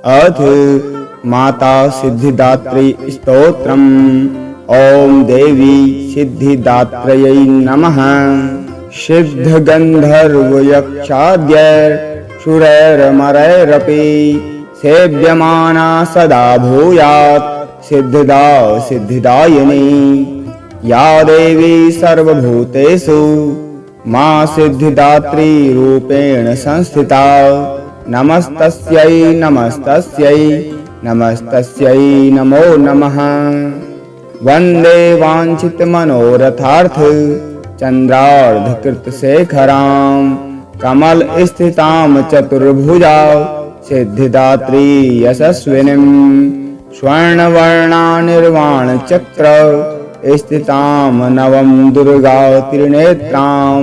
अथ माता सिद्धिदात्री स्तोत्रम्। ओम देवी सिद्धिदात्रयै नमः। सिद्धगन्धर्वयक्षाद्यैर्शुरैर्मरैरपि सेव्यमाना सदा भूयात् सिद्धिदा सिद्धिदायिनी। या देवी सर्वभूतेषु मा सिद्धिदात्री रूपेण संस्थिता। नमस्तस्यै नमस्तस्यै नमस्तस्यै नमो नमः। वन्दे वाञ्छितमनोरथार्थ चन्द्रार्धकृतशेखरां कमल स्थितां चतुर्भुजां सिद्धिदात्री यशस्विनीं। स्वर्णवर्णानिर्वाणचक्र स्थितां नवं दुर्गा त्रिनेत्रां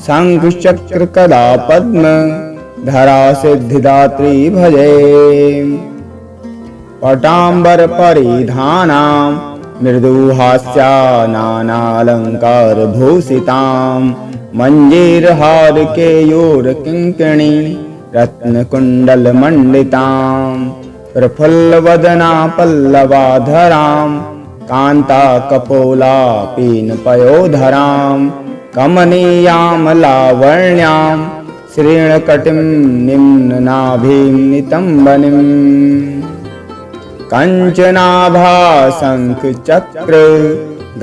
शङ्खचक्रकदा पद्म धरा सिद्धिदात्री भजे। पटाम्बर परिधानां मृदुहास्या नानालंकार भूषितां मंजीरहार केयूर किंकिणी रत्नकुंडल मंडितां। प्रफुल्लवदना पल्लवाधरां कांता कपोला पीनपयोधरां कमनीयां लावण्यां श्रीणकटिं निम्ननाभिं नितम्बनीं। कंचनाभा शंखचक्र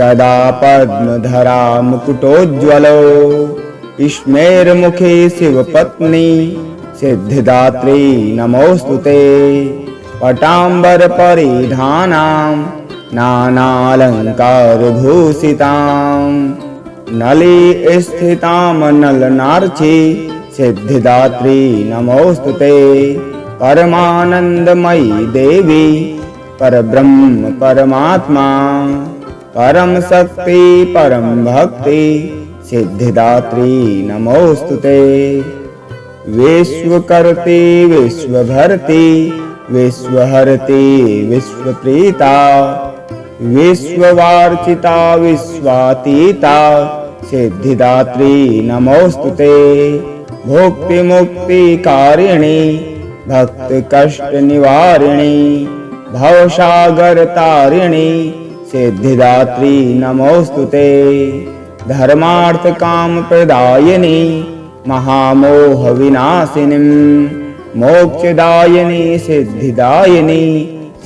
गदा पद्मधरा मुकुटोज्ज्वलो स्मेरमुखी शिवपत्नी सिद्धिदात्री नमोस्तुते। पटाम्बर परिधानां नानालंकारभूषितां नली स्थितां नलनार्ची सिद्धिदात्री नमोस्तुते। परमानंदमयी देवी परब्रह्म परमात्मा परम शक्ति परम भक्ति सिद्धिदात्री नमोस्तुते। विश्वकर्त्री विश्वभर्ती विश्वहरती विश्वप्रीता विश्ववार्चिता विश्वातीता सिद्धिदात्री नमोस्तुते। भुक्ति मुक्ति कारिणी भक्त कष्ट निवारिणी भवसागर तारिणी सिद्धिदात्री नमोस्तुते। धर्मार्थ काम प्रदायिनी महामोह विनाशिनीं मोक्षदायिनी सिद्धिदायिनी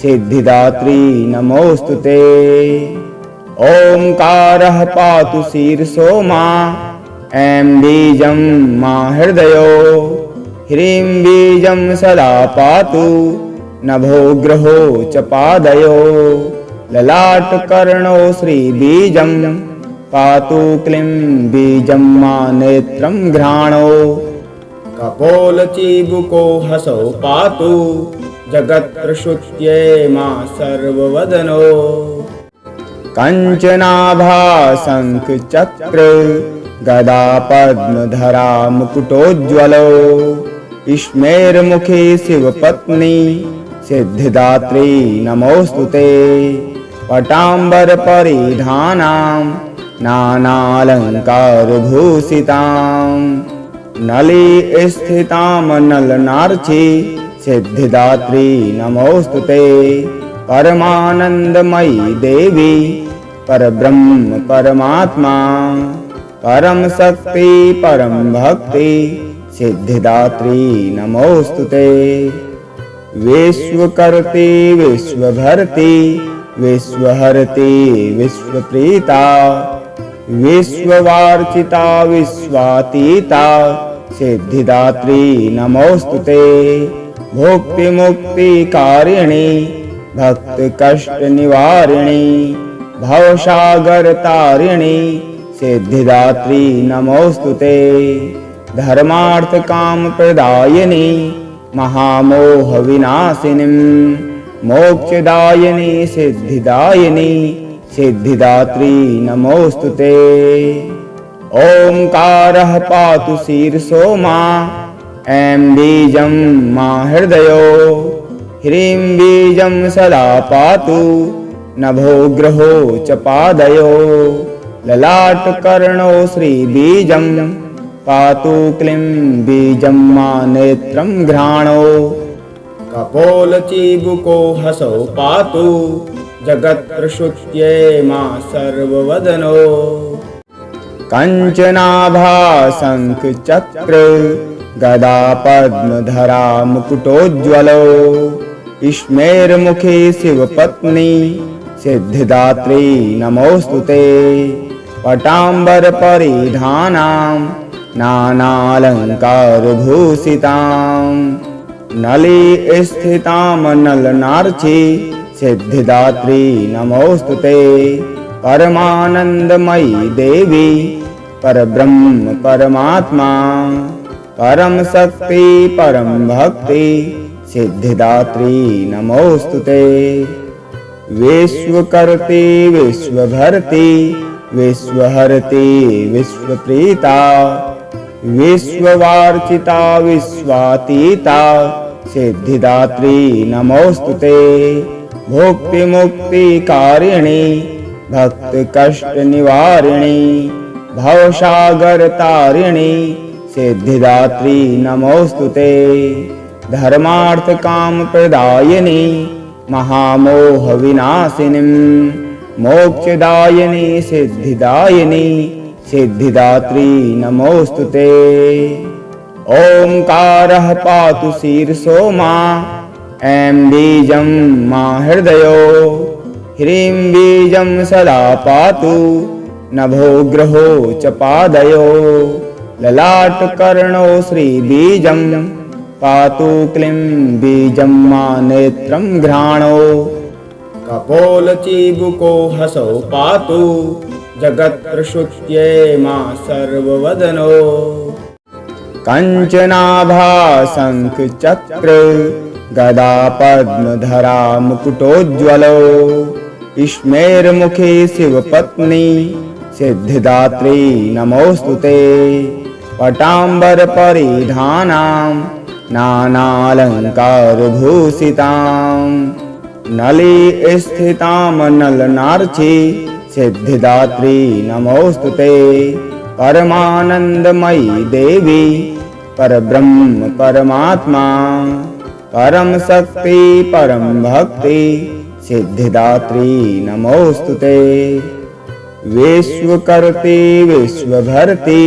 सिद्धिदात्री नमोस्तुते। ओंकारः पातु शीर्षो मां ऐं बीजं मां हृदयो ह्रीं बीजं सदा पातु नभो ग्रहो च पादयो। ललाटकर्णो श्रीबीजं पातु क्लीं बीजं मां नेत्रं घ्राणो। कपोलचीबुको हसौ पातु जगत्प्रसूत्यै मां सर्ववदनो। कंचनाभा शंखचक्र गदा पद्मधरा मुकुटोज्ज्वलो स्मेरमुखी शिवपत्नी सिद्धिदात्री नमोस्तुते। पटाम्बर परिधानां नानालंकारभूषितां नली स्थितां नलनार्ची सिद्धिदात्री नमोस्तुते। परमानंदमयी देवी परब्रह्म परमात्मा परम शक्ति परम भक्ति सिद्धिदात्री नमोस्तुते। विश्वकर्त्री विश्वभर्ती विश्वहरती विश्वप्रीता विश्ववार्चिता विश्वातीता सिद्धिदात्री नमोस्तुते। भुक्ति मुक्ति कारिणी भक्त कष्ट निवारिणी भवसागर तारिणी सिद्धिदात्री नमोस्तुते। धर्मार्थ काम प्रदायिनी महामोह विनाशिनीं मोक्षदायिनी सिद्धिदायिनी सिद्धिदात्री नमोस्तुते। ओंकारः पातु शीर्षो मां ऐं बीजं मां हृदयो ह्रीं बीजं सदा पातु नभो ग्रहो च पादयो। ललाटकर्णो श्रीबीजं पातु क्लीं बीजं मां नेत्रं घ्राणो। कपोलचीबुको हसौ पातु जगत्प्रसूत्यै मा सर्ववदनो कंचनाभाशंखचक्र गदा पद्मधरा मुकुटोज्ज्वलो स्मेरमुखे शिवपत्नी सिद्धिदात्री नमोस्तुते पटाम्बरपरिधानां नानालङ्कारभूषितां नली स्थितां नलनार्ची सिद्धिदात्री नमोस्तुते परमानंदमयी देवी परब्रह्म परमात्मा परम शक्ति परम भक्ति सिद्धिदात्री नमोस्तुते विश्वकर्त्री विश्वभर्ती विश्वहरती विश्वप्रीता विश्ववार्चिता विश्वातीता सिद्धिदात्री नमोस्तुते भुक्ति मुक्ति कारिणी भक्त कष्ट निवारिणी भवसागर तारिणी सिद्धिदात्री नमोस्तुते धर्मार्थ काम प्रदायिनी महामोह विनाशिनी मोक्षदायिनी सिद्धिदायिनी सिद्धिदात्री नमोस्तुते ओंकारः पातु शीर्षो मां ऐं बीजं मां हृदयो ह्रीं बीजं सदा पातु नभो ग्रहो च पादयो ललाटकर्णो श्रीबीजं पातु क्लीं बीजं मा नेत्रं घ्राणो कपोलचीबुको हसौ पातु जगत्प्रसूत्यै मा सर्ववदनो कंचनाभाशंखचक्र गदा पद्मधरा मुकुटोज्ज्वलो स्मेरमुखे शिवपत्नी सिद्धिदात्री नमोस्तुते पटाम्बरपरिधानां नानालङ्कारभूषितां नली स्थितां नलनार्ची सिद्धिदात्री नमोस्तुते परमानंदमयी देवी परब्रह्म परमात्मा परम शक्ति परम भक्ति सिद्धिदात्री नमोस्तुते विश्वकर्त्री विश्वभर्ती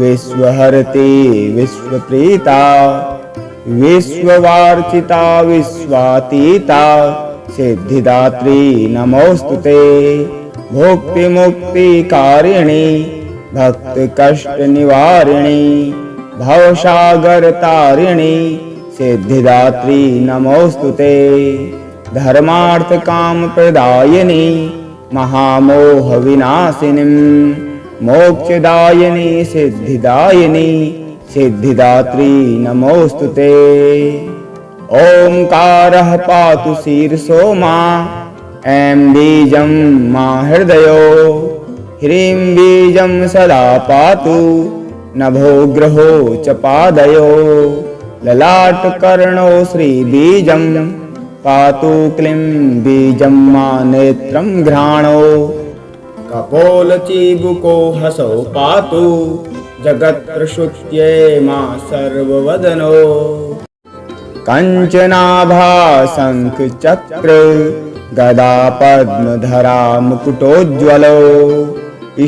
विश्वहरती विश्वप्रीता विश्ववार्चिता विश्वातीता सिद्धिदात्री नमोस्तुते भुक्ति मुक्ति कारिणी भक्त कष्ट निवारिणी भवसागर तारिणी सिद्धिदात्री नमोस्तुते धर्मार्थ काम प्रदायिनी महामोह विनाशिनी मोक्षदायिनी सिद्धिदायिनी सिद्धिदात्री नमोस्तुते ओंकारः पातु शीर्षो मां ऐं बीजं मा हृदयो ह्रीं बीजं सदा पातु नभो ग्रहो च पादयो ललाटकर्णो श्रीबीजं पातु क्लीं बीजं मा नेत्रं घ्राणो कपोलचीबुको हसौ पातु जगत्प्रसूत्यै मा सर्ववदनो कंचनाभाशंखचक्र गदा पद्मधरा मुकुटोज्ज्वलो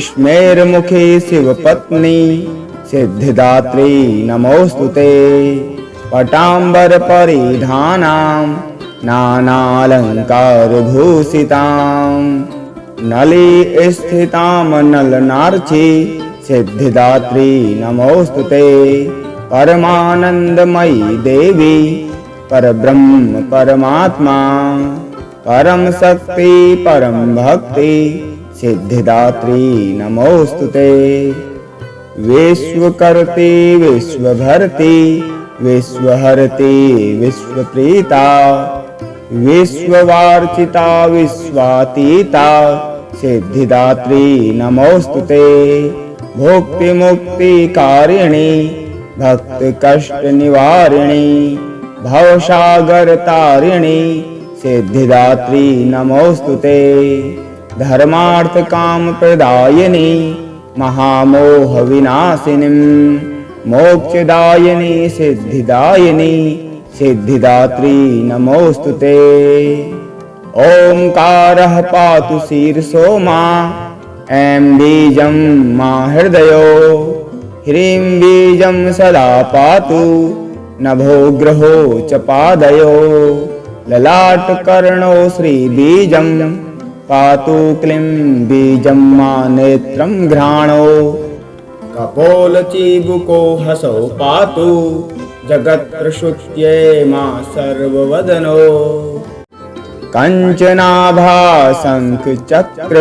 स्मेरमुखे शिवपत्नी सिद्धिदात्री नमोस्तुते पटाम्बरपरिधानां नानालङ्कारभूषितां नली स्थितां नलनार्ची सिद्धिदात्री नमोस्तुते परमानंदमयी देवी परब्रह्म परमात्मा परम शक्ति परम भक्ति सिद्धिदात्री नमोस्तुते विश्वकर्त्री विश्वभर्ती विश्वहरती विश्वप्रीता विश्ववार्चिता विश्वातीता सिद्धिदात्री नमोस्तुते भुक्ति मुक्ति कारिणी भक्त कष्ट निवारिणी भवसागर तारिणी सिद्धिदात्री नमोस्तुते धर्मार्थ काम प्रदायिनी महामोह विनाशिनी मोक्षदायिनी सिद्धिदायिनी सिद्धिदात्री नमोस्तुते। ओंकारः पातु शीर्षो मां, ऐं बीजं मां हृदयो, ह्रीं बीजं सदा पातु नभो ग्रहो च पादयो, ललाटकर्णो श्रीबीजं पातु क्लीं बीजं मां नेत्रं घ्राणो, कपोलचीबुको हसौ पातु जगत्प्रसूत्ये मां सर्ववदनो। कंचनाभा शंख चक्र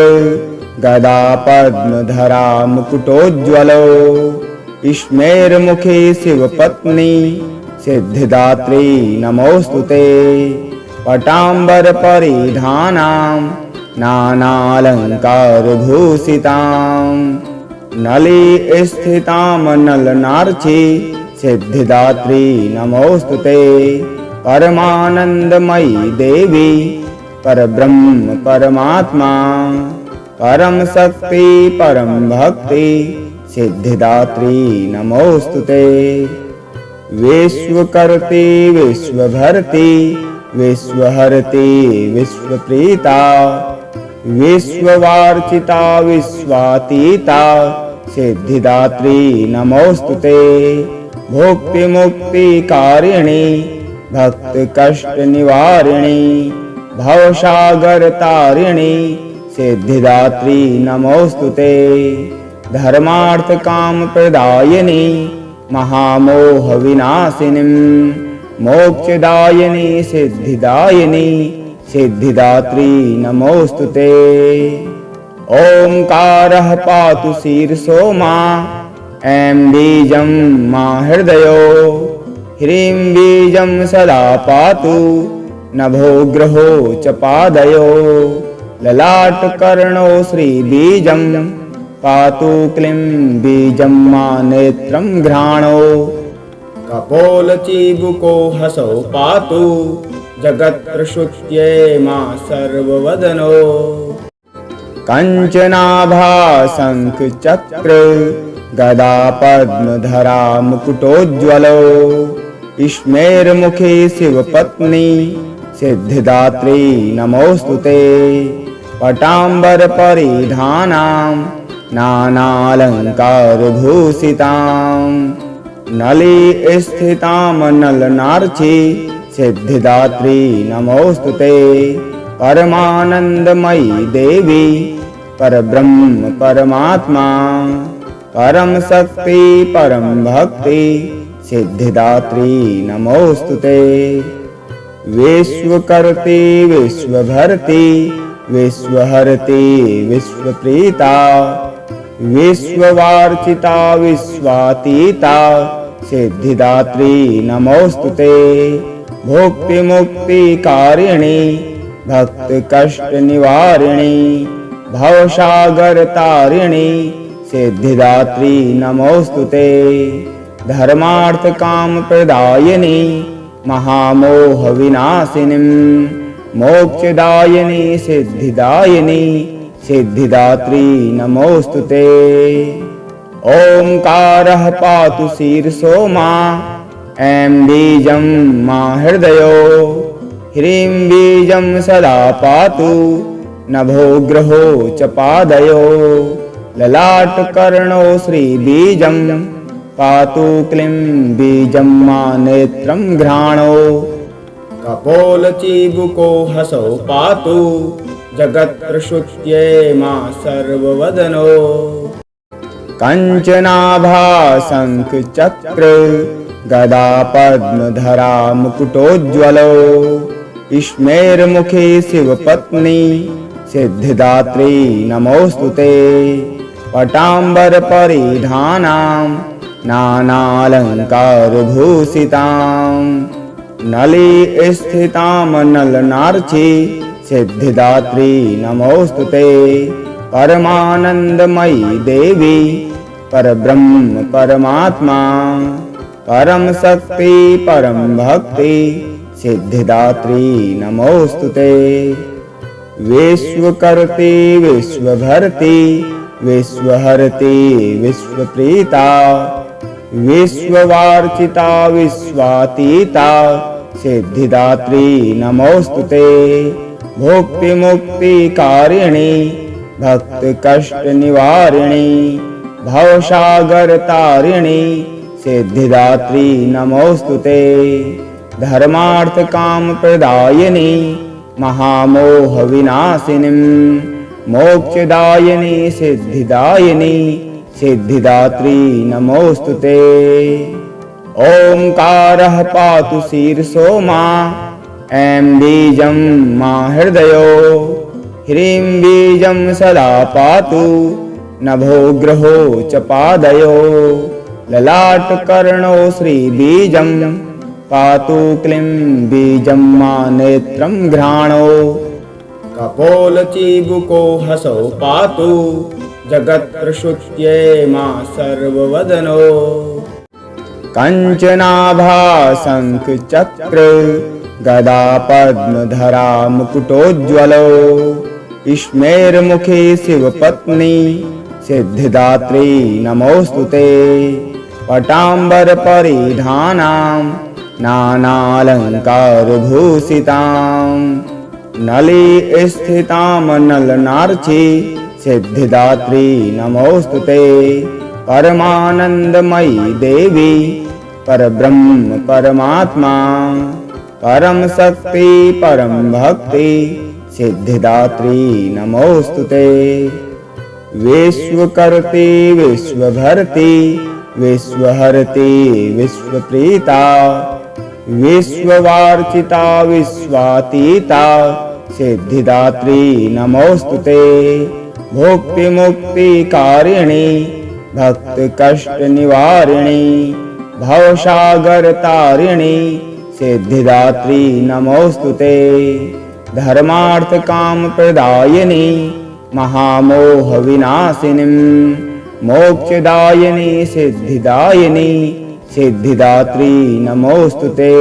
गदा पद्मधरा मुकुटोज्ज्वलो, स्मेरमुखी शिवपत्नी सिद्धिदात्री नमोस्तुते। पटाम्बर परिधानां नानालंकारभूषितां, नली स्थितां नलनार्ची सिद्धिदात्री नमोस्तुते। परमानंदमयी देवी परब्रह्म परमात्मा, परम शक्ति परम भक्ति सिद्धिदात्री नमोस्तुते। विश्वकर्त्री विश्वभर्ती विश्वहरती विश्वप्रीता, विश्ववार्चिता विश्वातीता सिद्धिदात्री नमोस्तुते। भुक्ति मुक्ति कारिणी भक्त कष्ट निवारिणी, भवसागर तारिणी सिद्धिदात्री नमोस्तुते। धर्मार्थ काम प्रदायिनी महामोह विनाशिनीं, मोक्षदायिनी सिद्धिदायिनी सिद्धिदात्री नमोस्तुते। ओंकारः पातु शीर्षो मां, ऐं बीजं मां हृदयो, ह्रीं बीजं सदा पातु नभो ग्रहो च पादयो, ललाटकर्णो श्रीबीजं पातु क्लीं बीजं मां नेत्रं घ्राणो, कपोलचीबुको हसौ पातु जगत्प्रसूत्ये मां सर्ववदनो। कंचनाभा शंख चक्र गदा पद्मधरा मुकुटोज्ज्वलो, स्मेरमुखी शिवपत्नी सिद्धिदात्री नमोस्तुते। पटाम्बर परिधानां नानालंकारभूषितां, नली स्थितां नलनार्ची सिद्धिदात्री नमोस्तुते। परमानंदमयी देवी परब्रह्म परमात्मा, परम शक्ति परम भक्ति सिद्धिदात्री नमोस्तुते। विश्वकर्त्री विश्वभर्ती विश्वहरती विश्वप्रीता, विश्ववार्चिता विश्वातीता सिद्धिदात्री नमोस्तुते। भुक्ति मुक्ति कारिणी भक्त कष्ट निवारिणी, भवसागर तारिणी सिद्धिदात्री नमोस्तुते। धर्मार्थ काम प्रदायिनी महामोह विनाशिनीं, मोक्षदायिनी सिद्धिदायिनी सिद्धिदात्री नमोस्तुते। ओंकारः पातु शीर्षो मां, ऐं बीजं मां हृदयो, ह्रीं बीजं सदा पातु नभो ग्रहो च पादयो, ललाटकर्णो श्रीबीजं पातु क्लीं बीजं मां नेत्रं घ्राणो, कपोलचीबुको हसौ पातु जगत्प्रसूत्ये मां सर्ववदनो। कंचनाभा शंख चक्र गदा पद्मधरा मुकुटोज्ज्वलो, स्मेरमुखी शिवपत्नी सिद्धिदात्री नमोस्तुते। पटाम्बर परिधानां नानालंकारभूषितां, नली स्थितां नलनार्ची सिद्धिदात्री नमोस्तुते। परमानंदमयी देवी परब्रह्म परमात्मा, परम शक्ति परम भक्ति सिद्धिदात्री नमोस्तुते। विश्वकर्त्री विश्वभर्ती विश्वहरती विश्वप्रीता, विश्ववार्चिता विश्वातीता सिद्धिदात्री नमोस्तुते। भुक्ति मुक्ति कारिणी भक्त कष्ट निवारिणी भवसागर तारिणी सिद्धिदात्री नमोस्तुते। धर्मार्थ काम प्रदायिनी महामोह विनाशिनी मोक्षदायिनी सिद्धिदायिनी सिद्धिदात्री नमोस्तुते। ओंकारः पातु शीर्षो मां ऐं बीजं मां हृदयो ह्रीं बीजं सदा पातु नभो ग्रहो च पादयो ललाटकर्णो श्रीबीजं पातु क्लीं बीजं मां नेत्रं घ्राणो कपोलचीबुको हसौ पातु जगत्प्रसूत्यै मां सर्ववदनो। कंचनाभा शंख चक्र गदा पद्मधरा मुकुटोज्ज्वलो स्मेरमुखी शिवपत्नी सिद्धिदात्री नमोस्तुते। पटाम्बर परिधानां नानालंकारभूषितां नली स्थितां नलनार्ची सिद्धिदात्री नमोस्तुते। परमानंदमयी देवी परब्रह्म परमात्मा परम शक्ति परम भक्ति सिद्धिदात्री नमोस्तुते। विश्वकर्त्री विश्वभर्ती विश्वहरती विश्वप्रीता विश्ववार्चिता विश्वातीता सिद्धिदात्री नमोस्तुते। भुक्ति मुक्ति कारिणी भक्त कष्ट निवारिणी भवसागर तारिणी सिद्धिदात्री नमोस्तुते। धर्मार्थ काम प्रदायिनी महामोह विनाशिनी मोक्षदायिनी सिद्धिदायिनी सिद्धिदात्री नमोस्तुते।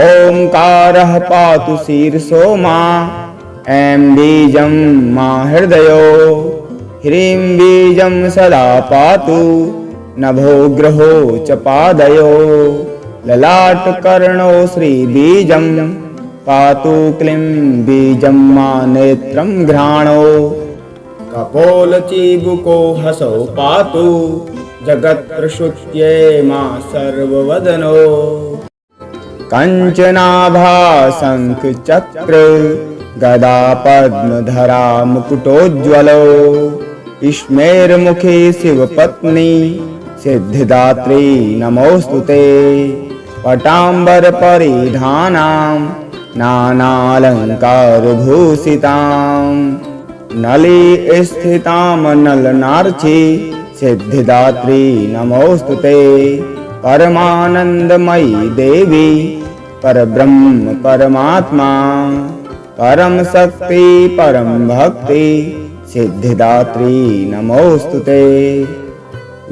ओंकारः पातु शीर्षो मां ऐं बीजं मां हृदयो ह्रीं बीजं सदा पातु नभो ग्रहो च पादयो ललाटकर्णो श्रीबीजं पातु क्लीं बीजं मां नेत्रं घ्राणो कपोलचीबुको हसौ पातु जगत्प्रसूत्यै मां सर्ववदनो। कंचनाभा शंख चक्र गदा पद्मधरा मुकुटोज्ज्वलो स्मेरमुखी शिवपत्नी सिद्धिदात्री नमोस्तुते। पटाम्बर परिधानां नानालंकारभूषितां नली स्थितां नलनार्ची सिद्धिदात्री नमोस्तुते। परमानंदमयी देवी परब्रह्म परमात्मा परम शक्ति परम भक्ति सिद्धिदात्री नमोस्तुते।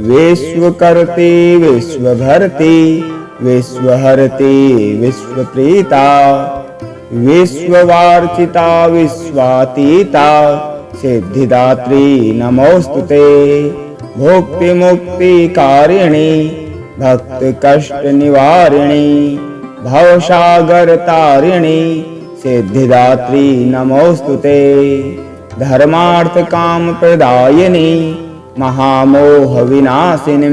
विश्वकर्त्री विश्वभर्ती विश्वहरती विश्वप्रीता विश्ववार्चिता विश्वातीता सिद्धिदात्री नमोस्तुते। भुक्ति मुक्ति कारिणी भक्त कष्ट निवारिणी भवसागर तारिणी सिद्धिदात्री नमोस्तुते। धर्मार्थ काम प्रदायिनी महामोह विनाशिनी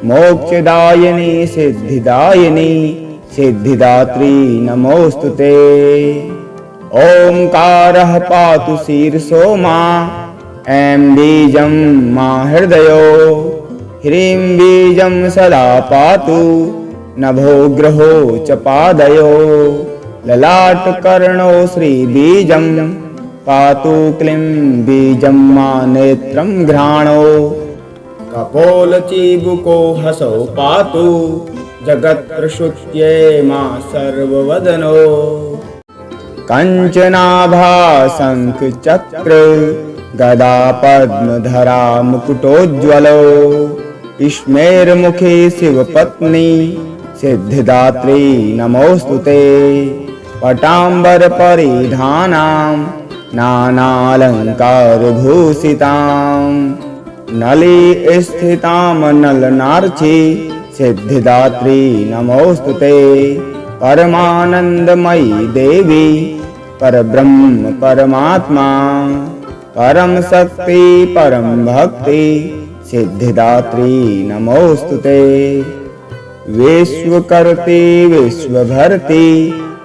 मोक्षदायिनी सिद्धिदायिनी सिद्धिदात्री नमोस्तुते। ओंकारः पातु शीर्षो मां ऐं बीजं मां हृदयो ह्रीं बीजं सदा पातु नभो ग्रहो च पादयो ललाटकर्णो श्रीबीजं पातु क्लीं बीजं मां नेत्रं घ्राणो कपोलचीबुको हसौ पातु जगत्प्रसूत्यै मां सर्ववदनो। कंचनाभा शंख चक्र गदा पद्मधरा मुकुटोज्ज्वलो स्मेरमुखी शिवपत्नी सिद्धिदात्री नमोस्तुते। पटाम्बर परिधानां नानालंकारभूषितां नली स्थितां नलनार्ची सिद्धिदात्री नमोस्तुते। परमानंदमयी देवी परब्रह्म परमात्मा परम शक्ति परम भक्ति सिद्धिदात्री नमोस्तुते। विश्वकर्त्री विश्वभर्ती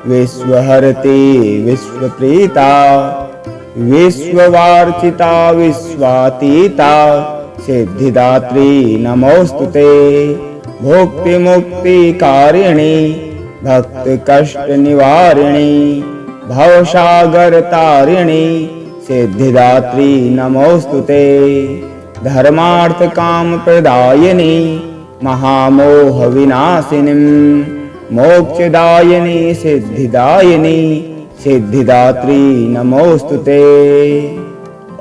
विश्वहरती विश्वप्रीता विश्ववार्चिता विश्वातीता सिद्धिदात्री नमोस्तुते। भुक्ति मुक्ति कारिणी भक्त कष्ट निवारिणी भवसागर तारिणी सिद्धिदात्री नमोस्तुते। धर्मार्थ काम प्रदायिनी महामोह विनाशिनी मोक्षदायिनी सिद्धिदायिनी सिद्धिदात्री नमोस्तुते।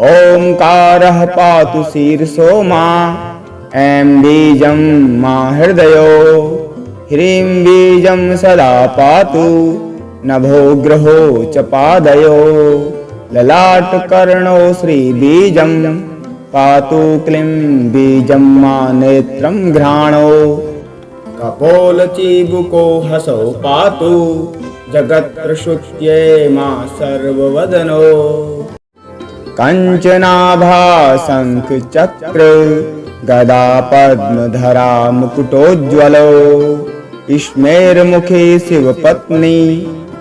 ओंकारः पातु शीर्षो मां ऐं बीजं मां हृदयो ह्रीं बीजं सदा पातु नभो ग्रहो च पादयो ललाटकर्णो श्रीबीजं पातु क्लीं बीजं मां नेत्रं घ्राणो कपोलचीबुको हसौ पातु जगत्प्रसूत्यै मां सर्ववदनो। कंचनाभा शंख चक्र गदा पद्मधरा मुकुटोज्ज्वलो स्मेरमुखी शिवपत्नी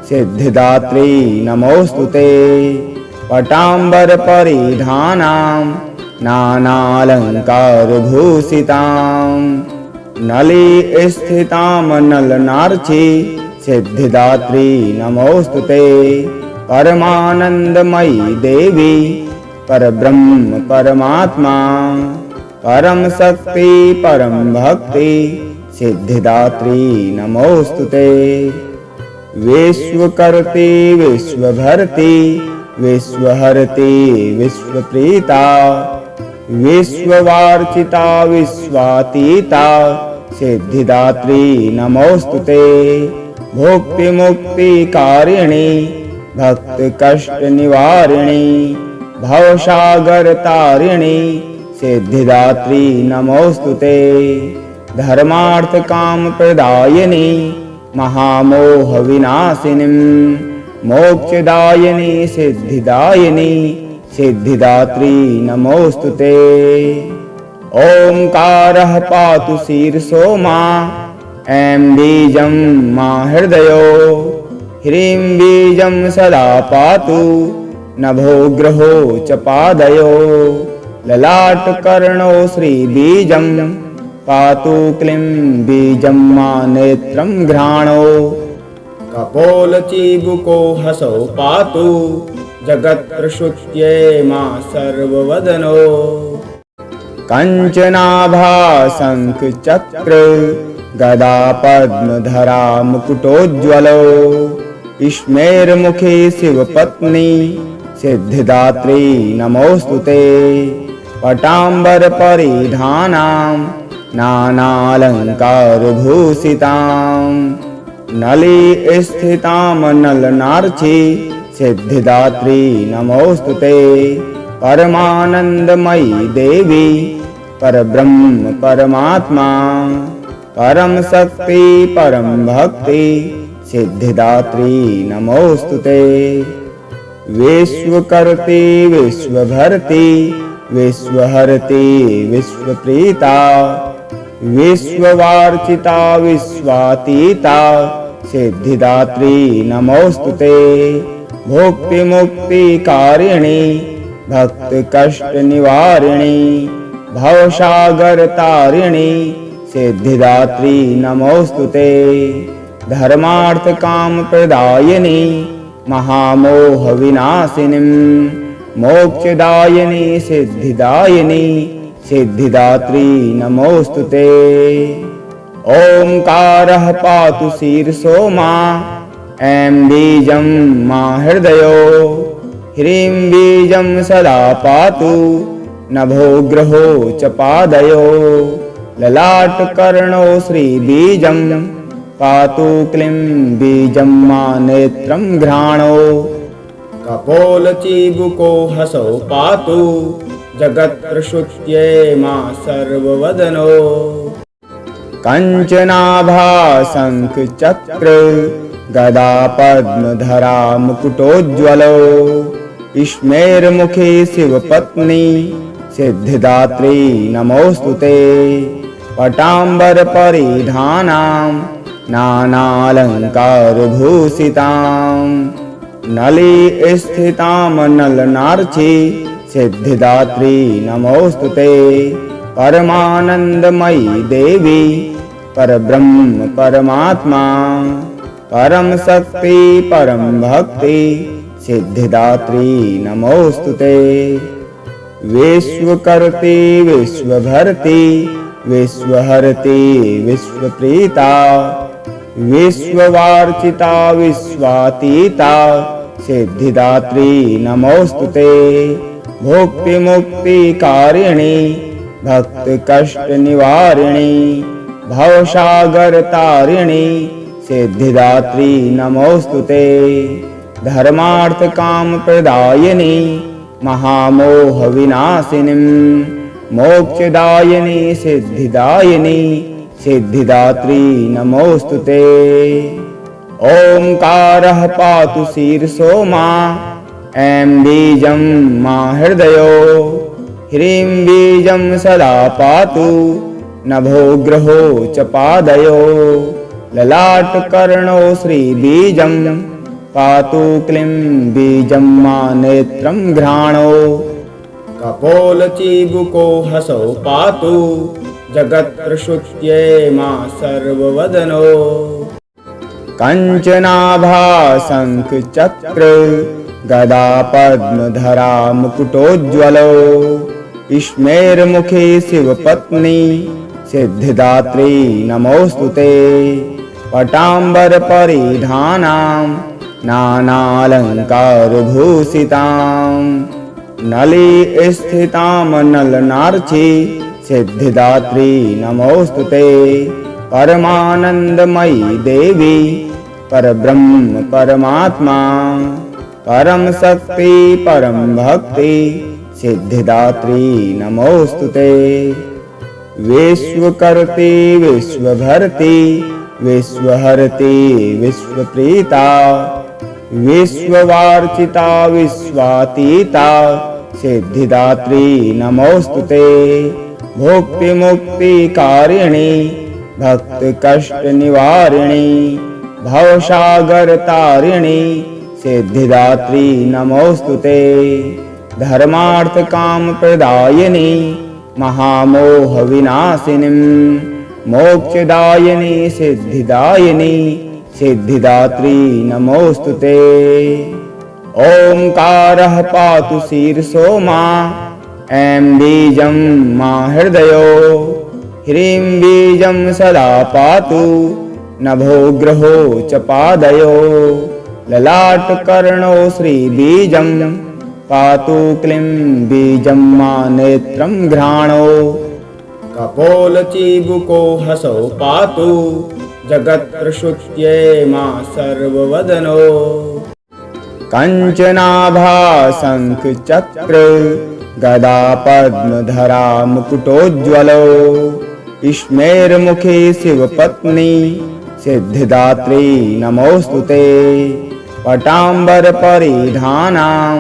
सिद्धिदात्री नमोस्तुते। पटाम्बर परिधानां नानालंकारभूषितां नली स्थितां नलनार्ची सिद्धिदात्री नमोस्तुते। परमानंदमयी देवी परब्रह्म परमात्मा परम शक्ति परम भक्ति सिद्धिदात्री नमोस्तुते। विश्वकर्त्री विश्वभर्ती विश्वहरती विश्वप्रीता विश्ववार्चिता विश्वातीता सिद्धिदात्री नमोस्तुते। भुक्ति मुक्ति कारिणी भक्त कष्ट निवारिणी भवसागर तारिणी सिद्धिदात्री नमोस्तुते। धर्मार्थ काम प्रदायिनी महामोह विनाशिनी मोक्षदायिनी सिद्धिदायिनी सिद्धिदात्री नमोस्तुते। ओंकारः पातु शीर्षो मां ऐं बीजं मां हृदयो ह्रीं बीजं सदा पातु नभो ग्रहो च पादयो ललाटकर्णो श्रीबीजं पातु क्लीं बीजं मां नेत्रं घ्राणो कपोलचीबुको हसौ पातु जगत्प्रसूत्यै मां सर्ववदनो। कंचनाभा शंख चक्र गदा पद्मधरा मुकुटोज्ज्वलो स्मेरमुखी शिवपत्नी सिद्धिदात्री नमोस्तुते। पटाम्बर परिधानां नानालंकारभूषितां नली स्थितां नलनार्ची सिद्धिदात्री नमोस्तुते। परमानंदमयी देवी परब्रह्म परमात्मा परम शक्ति परम भक्ति सिद्धिदात्री नमोस्तुते। विश्वकर्त्री विश्वभर्ती विश्वहरती विश्वप्रीता विश्ववार्चिता विश्वातीता सिद्धिदात्री नमोस्तुते। भुक्ति मुक्ति कारिणी भक्त कष्ट निवारिणी भवसागर तारिणी सिद्धिदात्री नमोस्तुते। धर्मार्थ काम प्रदायिनी महामोह विनाशिनी मोक्षदायिनी सिद्धिदायिनी सिद्धिदात्री नमोस्तुते। ओंकारः पातु शीर्षो मां ऐं बीजं मां हृदयो ह्रीं बीजं सदा पातु नभो ग्रहो च पादयो ललाटकर्णो श्रीबीजं पातु क्लीं बीजं मां नेत्रं घ्राणो कपोलचीबुको हसौ पातु जगत्प्रसूत्यै मां सर्ववदनो। कंचनाभा शंख चक्र गदा पद्मधरा मुकुटोज्ज्वलो स्मेरमुखी शिवपत्नी सिद्धिदात्री नमोस्तुते पटाम्बर परिधानां नानालङ्कारभूषितां नली स्थितां नलनार्ची सिद्धिदात्री नमोस्तुते परमानंदमयी देवी परब्रह्म परमात्मा परम शक्ति परम भक्ति सिद्धिदात्री नमोस्तुते विश्वकर्त्री विश्वभर्ती विश्वहरती विश्वप्रीता विश्ववार्चिता विश्वातीता सिद्धिदात्री नमोस्तुते भुक्ति मुक्ति कारिणी भक्त कष्ट निवारिणी भवसागर तारिणी सिद्धिदात्री नमोस्तुते धर्मार्थ काम प्रदायिनी महामोह विनाशिनीं मोक्षदायिनी सिद्धिदायिनी सिद्धिदात्री नमोस्तुते ओंकारः पातु शीर्षो मां ऐं बीजं मां हृदयो ह्रीं बीजं सदा पातु नभो ग्रहो च पादयो ललाटकर्णो श्रीबीजं पातु क्लीं बीजं मा नेत्रं घ्राणो कपोलचीबुको हसौ पातु जगत्प्रसूत्ये मा सर्ववदनो कंचनाभा शंख चक्र गदा पद्मधरा मुकुटोज्ज्वलो स्मेरमुखी शिवपत्नी सिद्धिदात्री नमोस्तुते पटाम्बर परिधानां नानालङ्कारभूषितां नली स्थितां नलनार्ची सिद्धिदात्री नमोस्तुते परमानंदमयी देवी परब्रह्म परमात्मा परम शक्ति परम भक्ति सिद्धिदात्री नमोस्तुते विश्वकर्त्री विश्वभर्ती विश्वहरती विश्वप्रीता विश्ववार्चिता विश्वातीता सिद्धिदात्री नमोस्तुते भुक्ति मुक्ति कारिणी भक्त कष्ट निवारिणी भवसागर तारिणी सिद्धिदात्री नमोस्तुते धर्मार्थ काम प्रदायिनी महामोह विनाशिनीं मोक्षदायिनी सिद्धिदायिनी सिद्धिदात्री नमोस्तुते ओंकारः पातु शीर्षो मां ऐं बीजं मां हृदयो ह्रीं बीजं सदा पातु नभो ग्रहो च पादयो ललाटकर्णो श्रीबीजं पातु क्लीं बीजं मा नेत्रं घ्राणो कपोलचीबुको हसौ पातु जगत्प्रसूत्ये मा सर्ववदनो कंचनाभा शंख चक्र गदा पद्मधरा मुकुटोज्ज्वलो स्मेरमुखी शिवपत्नी सिद्धिदात्री नमोस्तुते पटाम्बर परिधानां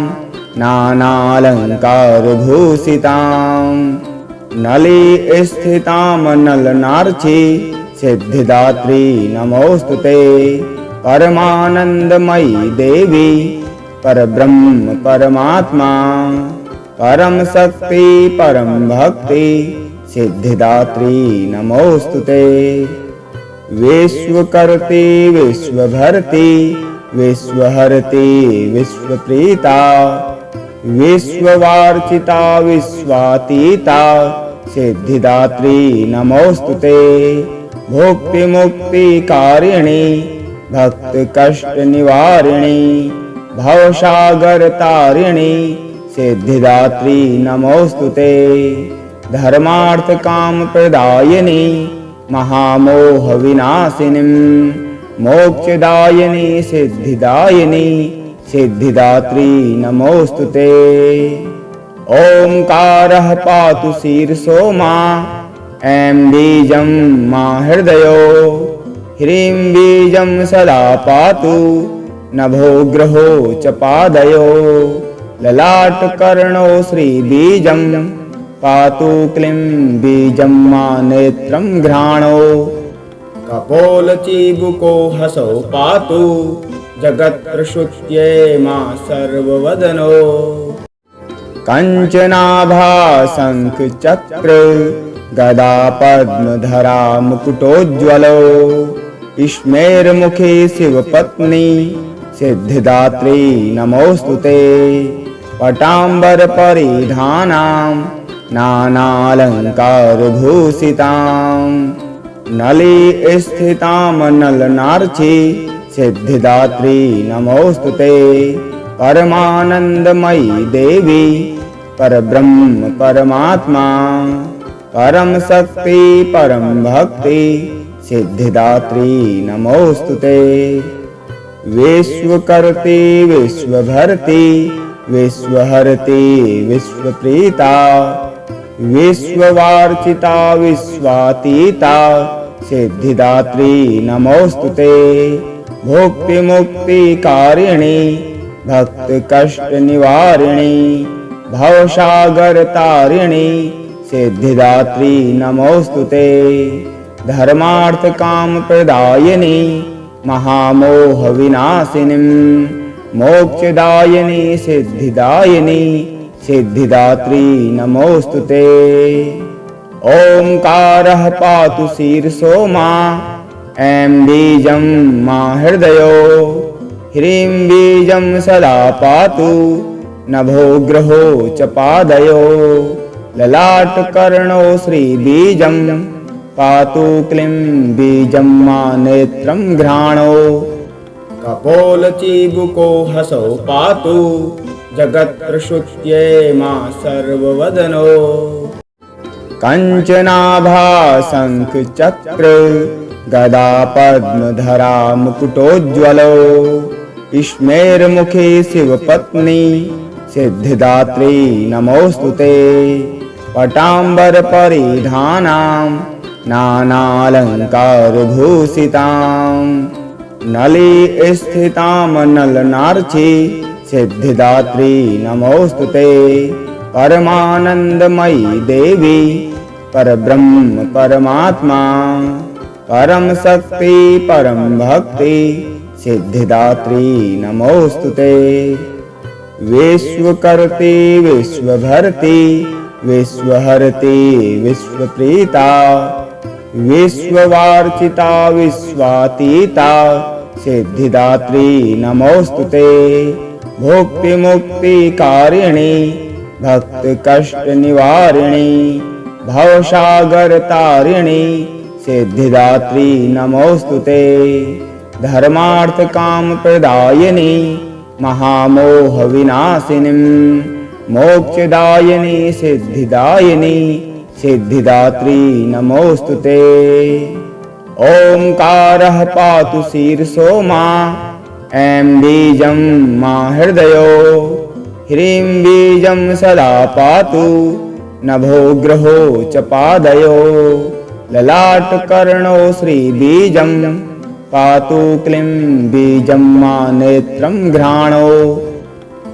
नानालङ्कारभूषितां नली स्थितां नलनार्ची सिद्धिदात्री नमोस्तुते परमानंदमयी देवी परब्रह्म परमात्मा परम शक्ति परम भक्ति सिद्धिदात्री नमोस्तुते विश्वकर्त्री विश्वभर्ती विश्वहरती विश्वप्रीता विश्ववार्चिता विश्वातीता सिद्धिदात्री नमोस्तुते भुक्ति मुक्ति कारिणी भक्त कष्ट निवारिणी भवसागर तारिणी सिद्धिदात्री नमोस्तुते धर्मार्थ काम प्रदायिनी महामोह विनाशिनीं मोक्षदायिनी सिद्धिदायिनी सिद्धिदात्री नमोस्तुते ओंकारः पातु शीर्षो मां ऐं बीजं मां हृदयो ह्रीं बीजं सदा पातु नभो ग्रहो च पादयो ललाटकर्णो श्रीबीजं पातु क्लीं बीजं मा नेत्रं घ्राणो कपोलचीबुको हसौ पातु जगत्प्रसूत्ये मा सर्ववदनो कंचनाभा शंख चक्र गदा पद्मधरा मुकुटोज्ज्वलो स्मेरमुखी शिवपत्नी सिद्धिदात्री नमोस्तुते पटाम्बर परिधानां नानालंकारभूषितां नली स्थितां नलनार्ची सिद्धिदात्री नमोस्तुते परमानंदमयी देवी परब्रह्म परमात्मा परम शक्ति परम भक्ति सिद्धिदात्री नमोस्तुते विश्वकर्त्री विश्वभर्ती विश्वहरती विश्वप्रीता विश्ववार्चिता विश्वातीता सिद्धिदात्री नमोस्तुते भुक्ति मुक्ति कारिणी भक्त कष्ट निवारिणी भवसागर तारिणी सिद्धिदात्री नमोस्तुते धर्मार्थ काम प्रदायिनी महामोह विनाशिनी मोक्षदायिनी सिद्धिदायिनी सिद्धिदात्री नमोस्तुते ओंकारः पातु शीर्षो मा ऐं बीजं मा हृदयो ह्रीं बीजं सदा पातु नभो ग्रहो च पादयो ललाटकर्णो श्रीबीजं पातु क्लीं बीजं मा नेत्रं घ्राणो कपोलचीबुको हसौ पातु जगत्प्रसूत्ये मा सर्ववदनो कंचनाभा शंख चक्र गदा पद्मधरा मुकुटोज्ज्वलो स्मेरमुखी शिवपत्नी सिद्धिदात्री नमोस्तुते पटाम्बर परिधानां नानालंकारभूषितां नली स्थितां नलनार्ची सिद्धिदात्री नमोस्तुते परमानंदमयी देवी परब्रह्म परमात्मा परम शक्ति परम भक्ति सिद्धिदात्री नमोस्तुते विश्वकर्त्री विश्वभर्ती विश्वहरती विश्वप्रीता विश्ववार्चिता विश्वातीता सिद्धिदात्री नमोस्तुते भुक्ति मुक्ति कारिणी भक्त कष्ट निवारिणी भवसागर तारिणी सिद्धिदात्री नमोस्तुते धर्मार्थ काम प्रदायिनी महामोह विनाशिनी मोक्षदायिनी सिद्धिदायिनी सिद्धिदात्री नमोस्तुते ओंकारः पातु शीर्षो मा ऐं बीजं मा हृदयो ह्रीं बीजं सदा पातु नभो ग्रहो च पादयो ललाटकर्णो श्रीबीजं पातु क्लीं बीजं मा नेत्रं घ्राणो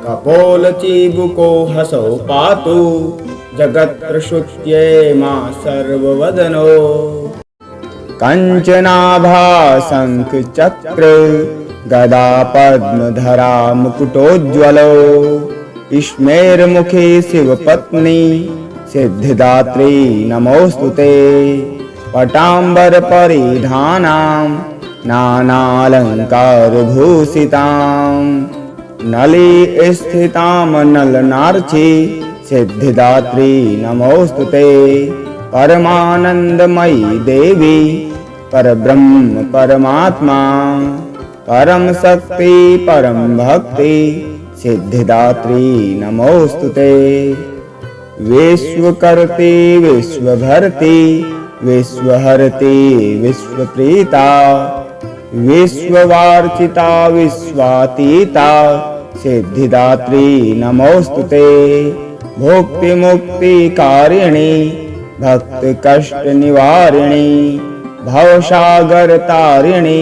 कपोलचीबुको हसौ पातु जगत्प्रसूत्ये मा सर्ववदनो कंचनाभा शंख चक्र गदा पद्मधरा मुकुटोज्ज्वलो स्मेरमुखी शिवपत्नी सिद्धिदात्री नमोस्तुते पटाम्बर परिधानां नानालंकारभूषितां नली स्थितां नलनार्ची सिद्धिदात्री नमोस्तुते परमानंदमयी देवी परब्रह्म परमात्मा परम शक्ति परम भक्ति सिद्धिदात्री नमोस्तुते विश्वकर्त्री विश्वभर्ती विश्वहरती विश्वप्रीता विश्ववार्चिता विश्वातीता सिद्धिदात्री नमोस्तुते भुक्ति मुक्ति कारिणी भक्त कष्ट निवारिणी भवसागरतारिणी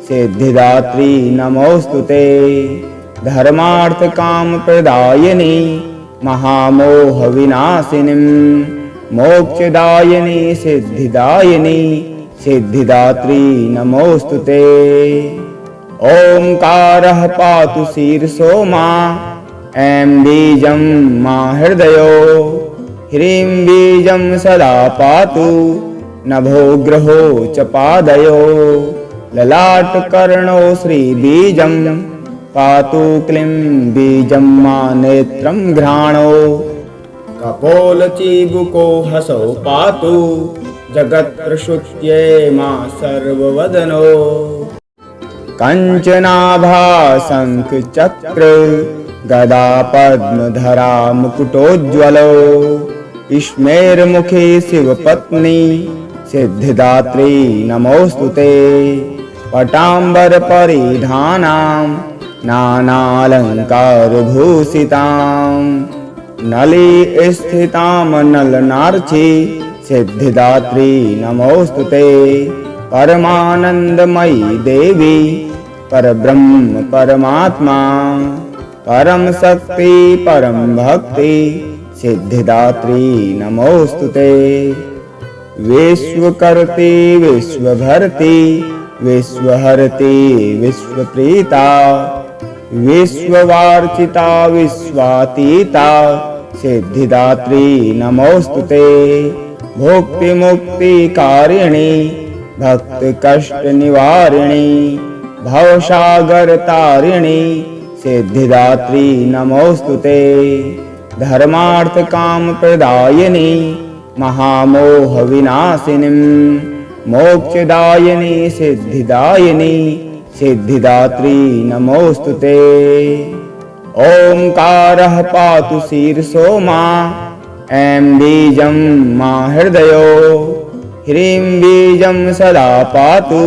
सिद्धिदात्री नमोस्तुते। धर्मार्थ काम प्रदायिनी महामोह विनाशिनीं मोक्षदायिनी सिद्धिदायिनी सिद्धिदात्री नमोस्तुते। ओंकारः पातु शीर्षो मां ऐं बीजं मां हृदयो ह्रीं बीजं सदा पातु नभो ग्रहो च पादयो ललाटकर्णो श्रीबीजं पातु क्लीं बीजं मा नेत्रं घ्राणो कपोलचीबुको हसौ पातु जगत्प्रसूत्ये मा सर्ववदनो। कंचनाभा शंख चक्र गदा पद्मधरा मुकुटोज्ज्वलो स्मेरमुखी शिवपत्नी सिद्धिदात्री नमोस्तुते। पटाम्बर परिधानां नानालंकारभूषितां नली स्थितां नलनार्ची सिद्धिदात्री नमोस्तुते। परमानंदमयी देवी परब्रह्म परमात्मा परम शक्ति परम भक्ति सिद्धिदात्री नमोस्तुते। विश्वकर्त्री विश्वभर्ती विश्वहरती विश्वप्रीता विश्ववार्चिता विश्वातीता सिद्धिदात्री नमोस्तुते। भुक्ति मुक्ति कारिणी भक्त कष्ट निवारिणी भवसागर तारिणी सिद्धिदात्री नमोस्तुते। धर्मार्थ काम प्रदायिनी महामोह विनाशिनीं मोक्षदायिनी सिद्धिदायिनी सिद्धिदात्री नमोस्तुते। ओंकारः पातु शीर्षो मां ऐं बीजं मां हृदयो ह्रीं बीजं सदा पातु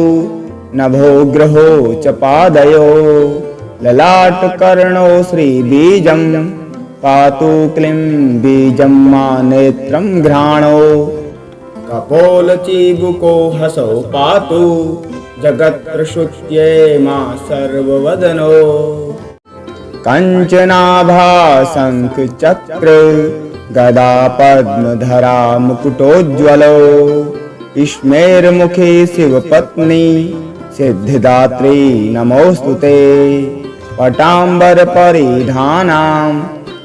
नभो ग्रहो च पादयो ललाटकर्णो श्रीबीजं पातु क्लीं बीजं मा नेत्रं घ्राणो कपोलचीबुको हसौ पातु जगत्प्रसूत्ये मा सर्ववदनो। कंचनाभा शंख चक्र गदा पद्मधरा मुकुटोज्ज्वलो स्मेरमुखी शिवपत्नी सिद्धिदात्री नमोस्तुते। पटाम्बर परिधानां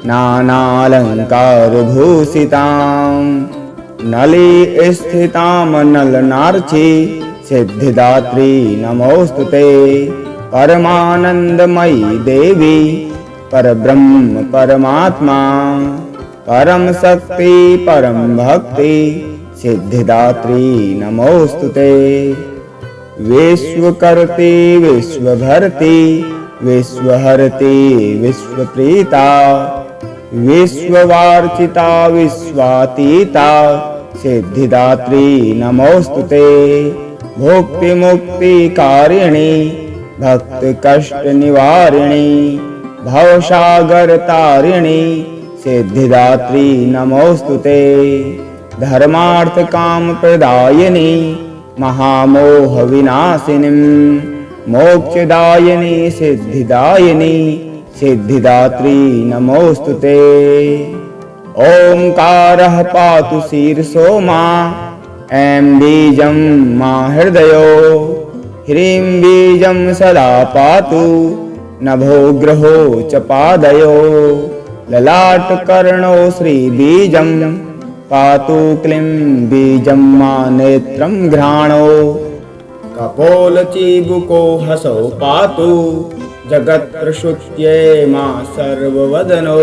नानालंकारभूषितां नली स्थितां नलनार्ची सिद्धिदात्री नमोस्तुते। परमानंदमयी देवी परब्रह्म परमात्मा परम शक्ति परम भक्ति सिद्धिदात्री नमोस्तुते। विश्वकर्त्री विश्वभर्ती विश्वहरती विश्वप्रीता विश्ववार्चिता विश्वातीता सिद्धिदात्री नमोस्तुते। भुक्ति मुक्ति कारिणी भक्त कष्ट निवारिणी भवसागर तारिणी सिद्धिदात्री नमोस्तुते। धर्मार्थ काम प्रदायिनी महामोह विनाशिनीं मोक्षदायिनी सिद्धिदायिनी सिद्धिदात्री नमोस्तुते। ओंकारः पातु शीर्षो मां ऐं बीजं मां हृदयो ह्रीं बीजं सदा पातु नभो ग्रहो च पादयो ललाटकर्णो श्रीबीजं पातु क्लीं बीजं मा नेत्रं घ्राणो कपोलचीबुको हसौ पातु जगत्प्रसूत्ये मा सर्ववदनो।